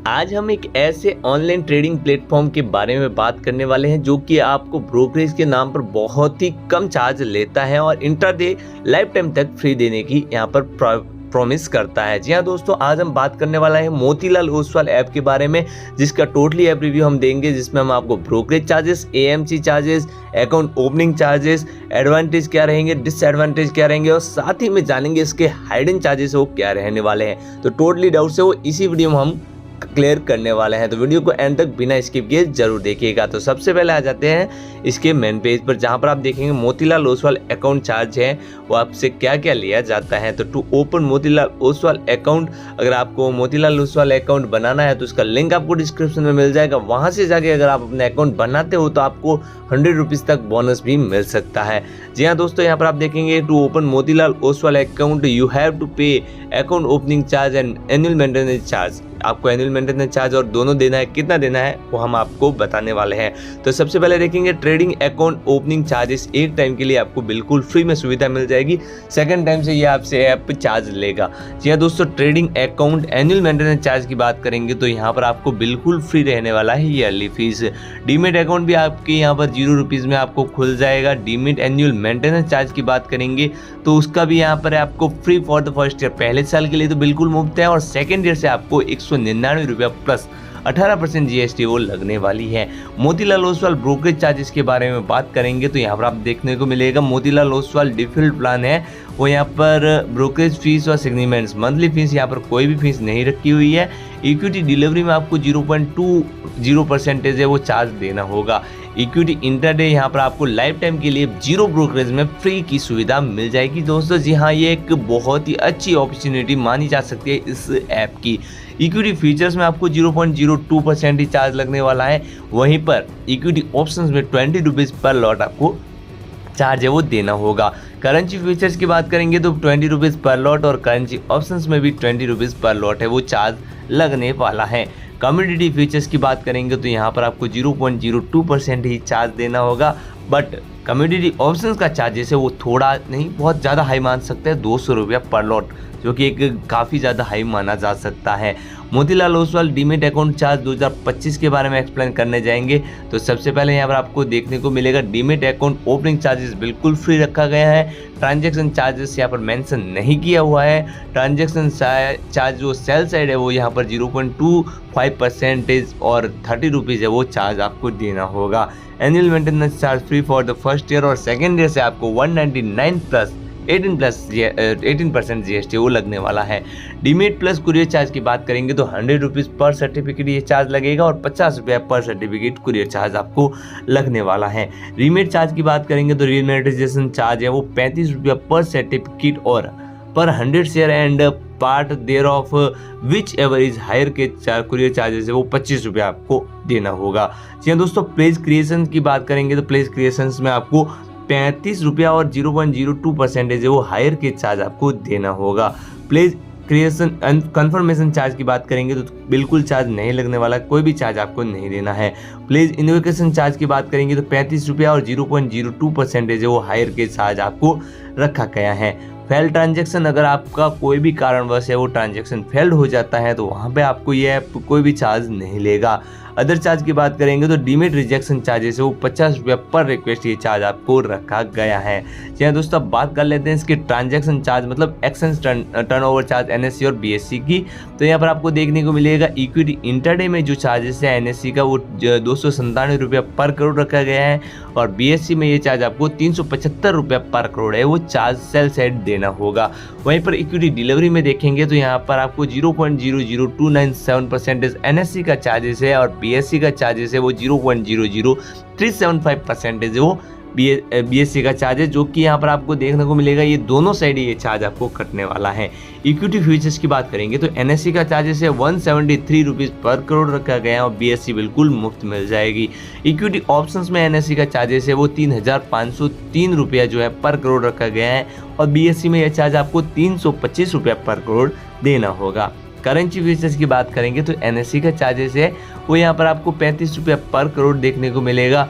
आज हम एक ऐसे ऑनलाइन ट्रेडिंग प्लेटफॉर्म के बारे में बात करने वाले हैं जो कि आपको ब्रोकरेज के नाम पर बहुत ही कम चार्ज लेता है और इंट्राडे लाइफ टाइम तक फ्री देने की यहाँ पर प्रॉमिस करता है। जी हाँ दोस्तों, आज हम बात करने वाला है मोतीलाल ओसवाल ऐप के बारे में, जिसका टोटली ऐप रिव्यू हम देंगे, जिसमें हम आपको brokerage charges, AMC charges, account opening charges, advantage क्या रहेंगे, डिसएडवांटेज क्या रहेंगे और साथ ही में जानेंगे इसके हाइडन चार्जेस वो क्या रहने वाले हैं। तो टोटली डाउट से वो इसी वीडियो में हम क्लियर करने वाले हैं, तो वीडियो को एंड तक बिना स्किप किए जरूर देखिएगा। तो सबसे पहले आ जाते हैं इसके मेन पेज पर, जहां पर आप देखेंगे मोतीलाल ओसवाल अकाउंट चार्ज है वो आपसे क्या क्या लिया जाता है। तो to open Motilal Oswal account, अगर आपको मोतीलाल ओसवाल अकाउंट बनाना है तो उसका लिंक आपको डिस्क्रिप्शन में मिल जाएगा। वहां से जाके अगर आप अपने अकाउंट बनाते हो तो आपको 100 रुपीज़ तक बोनस भी मिल सकता है। जी हाँ दोस्तों, यहाँ पर आप देखेंगे to open Motilal Oswal account you have to pay account opening charge and annual maintenance charge. आपको एनुअल मेंटेनेंस चार्ज और दोनों देना है, कितना देना है वो हम आपको बताने वाले हैं। तो सबसे पहले देखेंगे ट्रेडिंग अकाउंट ओपनिंग चार्जेस, एक टाइम के लिए आपको बिल्कुल फ्री में सुविधा मिल जाएगी, सेकंड टाइम से ये आपसे ऐप चार्ज लेगा। जी हाँ दोस्तों, trading account annual maintenance charge की बात करेंगे तो यहाँ पर आपको बिल्कुल फ्री रहने वाला है ईयरली फीस। डीमेट अकाउंट भी आपके यहाँ पर 0 रुपीज़ में आपको खुल जाएगा। डीमेट एनुअल मेंटेनेंस चार्ज की बात करेंगे तो उसका भी यहाँ पर आपको free for the first year, पहले साल के लिए तो बिल्कुल मुफ्त है और सेकेंड ईयर से आपको 199 रुपया प्लस 18% जीएसटी वो लगने वाली है। मोतीलाल ओसवाल ब्रोकरेज चार्जेस के बारे में बात करेंगे तो यहाँ पर आप देखने को मिलेगा मोतीलाल ओसवाल डिफॉल्ट प्लान है वो यहाँ पर ब्रोकरेज फीस और सेगमेंट्स मंथली फीस यहाँ पर कोई भी फीस नहीं रखी हुई है। इक्विटी डिलीवरी में आपको 0.20% है वो चार्ज देना होगा। इक्विटी इंटरडे यहाँ पर आपको लाइफ टाइम के लिए 0 ब्रोकरेज में फ्री की सुविधा मिल जाएगी। दोस्तों जी हाँ, ये एक बहुत ही अच्छी अपॉर्चुनिटी मानी जा सकती है इस ऐप की। इक्विटी फीचर्स में आपको 0.02% ही चार्ज लगने वाला है, वहीं पर इक्विटी ऑप्शंस में 20 रुपीज़ पर लॉट आपको चार्ज है वो देना होगा। करेंसी फीचर्स की बात करेंगे तो 20 रुपीज़ पर लॉट और करेंसी ऑप्शंस में भी 20 रुपीज़ पर लॉट है वो चार्ज लगने वाला है। कम्युनिटी फीचर्स की बात करेंगे तो यहाँ पर आपको 0.02% ही चार्ज देना होगा, बट कम्युनिटी ऑप्शंस का चार्जेस है वो थोड़ा नहीं बहुत ज़्यादा हाई मान सकते हैं, 200 रुपया पर लॉट, जो कि एक काफ़ी ज़्यादा हाई माना जा सकता है। Motilal Oswal demat account charge 2025 के बारे में एक्सप्लेन करने जाएंगे तो सबसे पहले यहाँ पर आपको देखने को मिलेगा डीमेट अकाउंट ओपनिंग चार्जेस बिल्कुल फ्री रखा गया है। ट्रांजैक्शन चार्जेस यहाँ पर मेंशन नहीं किया हुआ है। ट्रांजैक्शन चार्ज जो सेल साइड है वो यहाँ पर 0.25% और 30 रुपीज़ है वो चार्ज आपको देना होगा। Annual maintenance charge free for the first year और सेकेंड ईयर से आपको 199 प्लस 18% जीएसटी वो लगने वाला है। डीमेट प्लस कुरियर चार्ज की बात करेंगे तो 100 रुपीज़ पर सर्टिफिकेट ये चार्ज लगेगा और 50 रुपया पर सर्टिफिकेट कुरियर चार्ज आपको लगने वाला है। रीमेट चार्ज की बात करेंगे तो रीमेटाइजेशन चार्ज है वो 35 रुपया पर सर्टिफिकेट और पर 100 share and part thereof whichever is higher के कुरियर चार्जेस है वो 25 रुपया आपको देना होगा। जी हाँ दोस्तों, प्लेस क्रिएशन की बात करेंगे तो प्लेस क्रिएशन में आपको 35 रुपया और 0.02% है वो हायर के चार्ज आपको देना होगा। प्लेस क्रिएशन कंफर्मेशन चार्ज की बात करेंगे तो बिल्कुल चार्ज नहीं लगने वाला, कोई भी चार्ज आपको नहीं देना है। प्लेस इन्वोकेशन चार्ज की बात करेंगे तो 35 रुपया और 0.02% है वो हायर के चार्ज आपको रखा गया है। फेल ट्रांजैक्शन, अगर आपका कोई भी कारणवश है वो ट्रांजैक्शन फेल्ड हो जाता है तो वहाँ पे आपको ये ऐप कोई भी चार्ज नहीं लेगा। अदर चार्ज की बात करेंगे तो डीमेट रिजेक्शन चार्जेस है वो 50 रुपया पर रिक्वेस्ट ये चार्ज आपको रखा गया है। जी हाँ दोस्तों, अब बात कर लेते हैं इसके ट्रांजैक्शन चार्ज मतलब एक्सचेंज टर्नओवर चार्ज एनएससी और बीएससी की। तो यहाँ पर आपको देखने को मिलेगा इक्विटी इंटरडे में जो चार्जेस है एनएससी का वो 297 रुपया पर करोड़ रखा गया है और बीएससी में ये चार्ज आपको 375 रुपया पर करोड़ है वो चार्ज सेल साइड देना होगा। वहीं पर इक्विटी डिलीवरी में देखेंगे तो यहाँ पर आपको 0.00297% एनएससी का चार्जेस है और बीएससी का चार्जेस है वो 0.00375% है वो बीएससी का चार्ज है, जो कि यहाँ पर आपको देखने को मिलेगा ये दोनों साइड ये चार्ज आपको कटने वाला है। इक्विटी फ्यूचर्स की बात करेंगे तो एनएससी का चार्जेस है 173 रुपीज़ पर करोड़ रखा गया है और बीएससी बिल्कुल मुफ्त मिल जाएगी। इक्विटी ऑप्शंस में एनएससी का चार्जेस है वो 3503 रुपया जो है पर करोड़ रखा गया है और बीएससी में यह चार्ज आपको 325 रुपया पर करोड़ देना होगा। करेंसी फ्यूचर्स की बात करेंगे तो एनएससी का चार्जेस है वो यहाँ पर आपको 35 रुपया पर करोड़ देखने को मिलेगा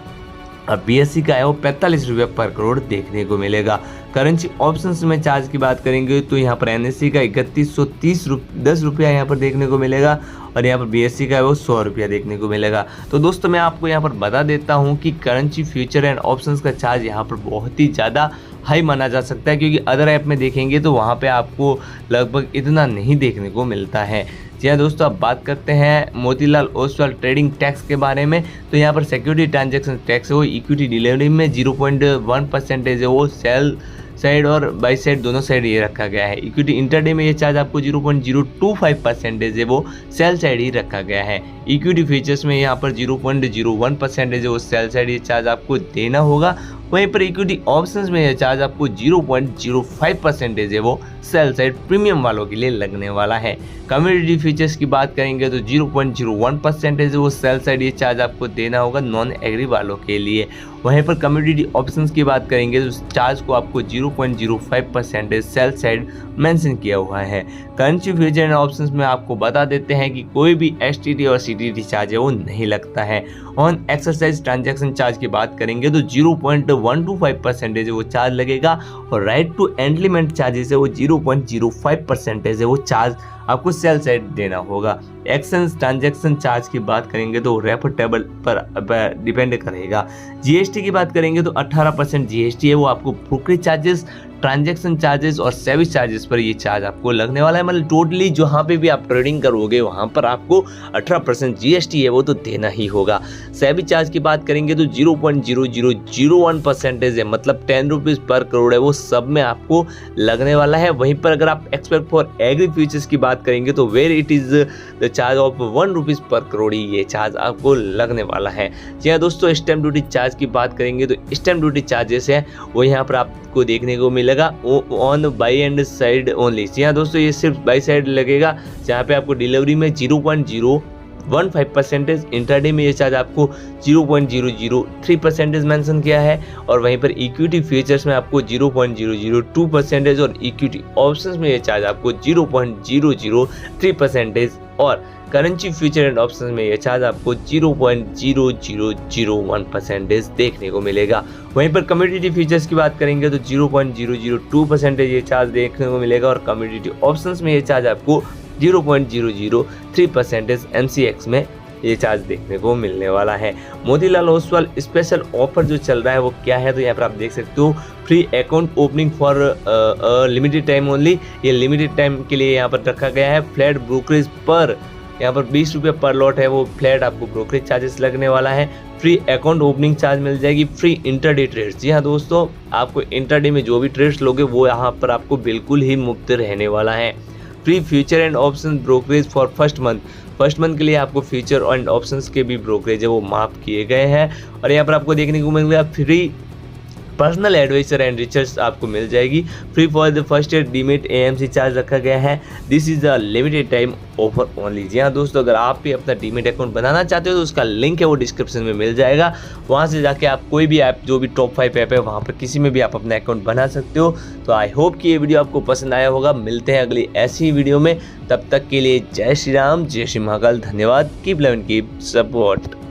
और बीएससी का है वो 45 रुपये पर करोड़ देखने को मिलेगा। करेंसी ऑप्शंस में चार्ज की बात करेंगे तो यहाँ पर NSE का 3110 रुपया यहाँ पर देखने को मिलेगा और यहाँ पर BSE का है वो 100 रुपया देखने को मिलेगा। तो दोस्तों मैं आपको यहाँ पर बता देता हूँ कि करेंसी फ्यूचर एंड ऑप्शंस का चार्ज यहाँ पर बहुत ही ज़्यादा हाई माना जा सकता है, क्योंकि अदर ऐप में देखेंगे तो वहाँ पे आपको लगभग इतना नहीं देखने को मिलता है। जी हाँ दोस्तों, अब बात करते हैं मोतीलाल ओसवाल ट्रेडिंग टैक्स के बारे में। तो यहाँ पर सिक्योरिटी ट्रांजैक्शन टैक्स है वो इक्विटी डिलीवरी में 0.1% है वो सेल साइड और बाई साइड दोनों साइड ये रखा गया है। इक्विटी इंटरडे में ये चार्ज आपको 0.025% है वो सेल साइड ही रखा गया है। इक्विटी फीचर्स में यहाँ पर 0.01% है वो सेल साइड ये चार्ज आपको देना होगा। वहीं पर इक्विटी ऑप्शंस में यह चार्ज आपको 0.05% है वो सेल साइड प्रीमियम वालों के लिए लगने वाला है। कम्युनिटी फीचर्स की बात करेंगे तो 0.01% है वो सेल साइड ये चार्ज आपको देना होगा नॉन एग्री वालों के लिए। वहीं पर कम्युनिटी ऑप्शंस की बात करेंगे तो चार्ज को आपको 0.05% सेल साइड मेंशन किया हुआ है। करेंसी फ्यूचर एंड ऑप्शंस में आपको बता देते हैं कि कोई भी STT और CTT चार्ज है वो नहीं लगता है। ऑन एक्सरसाइज ट्रांजैक्शन चार्ज की बात करेंगे तो 0.125% है वो चार्ज लगेगा और राइट टू एंटलीमेंट चार्जेस है वो 0.05% है वो चार्ज आपको सेल साइड देना होगा। एक्सचेंज ट्रांजैक्शन चार्ज की बात करेंगे तो रेफर टेबल पर डिपेंड करेगा। GST की बात करेंगे तो 18% GST है वो आपको ब्रोकरेज चार्जेस, ट्रांजैक्शन चार्जेस और सर्विस चार्जेस पर ये चार्ज आपको लगने वाला है। मतलब टोटली जहाँ पे भी आप ट्रेडिंग करोगे वहाँ पर आपको 18% GST है वो तो देना ही होगा। सर्विस चार्ज की बात करेंगे तो 0.0001% है, मतलब 10 रुपीज़ पर करोड़ है वो सब में आपको लगने वाला है। वहीं पर अगर आप एक्सपेक्ट फॉर एग्री फ्यूचर्स की बात करेंगे तो where it is the charge of 1 rupees पर करोड़ ये चार्ज आपको लगने वाला है। जी हाँ दोस्तों, स्टैम्प ड्यूटी चार्ज की बात करेंगे तो स्टैम्प ड्यूटी चार्जेस है वो यहाँ पर आपको देखने को मिलेगा on buy and side only. जी हाँ दोस्तों, ये सिर्फ बाई साइड लगेगा जहाँ पे आपको डिलीवरी में 0.015%, इंट्राडे में ये चार्ज आपको 0.003% मेंशन किया है और वहीं पर इक्विटी फ्यूचर्स में आपको 0.002% और इक्विटी ऑप्शंस में ये चार्ज आपको 0.003% और करेंसी फ्यूचर एंड ऑप्शंस में ये चार्ज आपको 0.0001% देखने को मिलेगा। वहीं पर कम्युनिटी फीचर्स की बात करेंगे तो 0.002% ये चार्ज देखने को मिलेगा और कम्युनिटी ऑप्शंस में ये चार्ज आपको 0.003% MCX में ये चार्ज देखने को मिलने वाला है। मोतीलाल ओसवाल स्पेशल ऑफर जो चल रहा है वो क्या है तो यहाँ पर आप देख सकते हो, free account opening for limited time only. ये लिमिटेड टाइम के लिए यहाँ पर रखा गया है। फ्लैट ब्रोकरेज पर यहाँ पर 20 रुपये पर लॉट है वो फ्लैट आपको ब्रोकरेज चार्जेस लगने वाला है। फ्री अकाउंट ओपनिंग चार्ज मिल जाएगी। फ्री इंटरडे ट्रेड्स, जी हाँ दोस्तों, आपको इंटरडे में जो भी ट्रेड्स लोगे वो यहाँ पर आपको बिल्कुल ही मुफ्त रहने वाला है। Free future and option brokerage for first month के लिए आपको फ्यूचर एंड ऑप्शंस के भी ब्रोकरेज है वो माफ किए गए हैं और यहाँ पर आपको देखने को मिलेगा free personal advisor and research आपको मिल जाएगी। Free for the first year demat AMC charge रखा गया है। This is a limited time offer only. जी हाँ दोस्तों, अगर आप भी अपना डीमेट अकाउंट बनाना चाहते हो तो उसका लिंक है वो डिस्क्रिप्शन में मिल जाएगा। वहाँ से जाके आप कोई भी ऐप, जो भी टॉप 5 ऐप है वहाँ पर किसी में भी आप अपना अकाउंट बना सकते हो। तो आई होप कि ये वीडियो आपको पसंद आया होगा। मिलते हैं अगली ऐसी ही वीडियो में, तब तक के लिए जय श्री राम, जय श्री महाकाल, धन्यवाद। Keep love and keep support.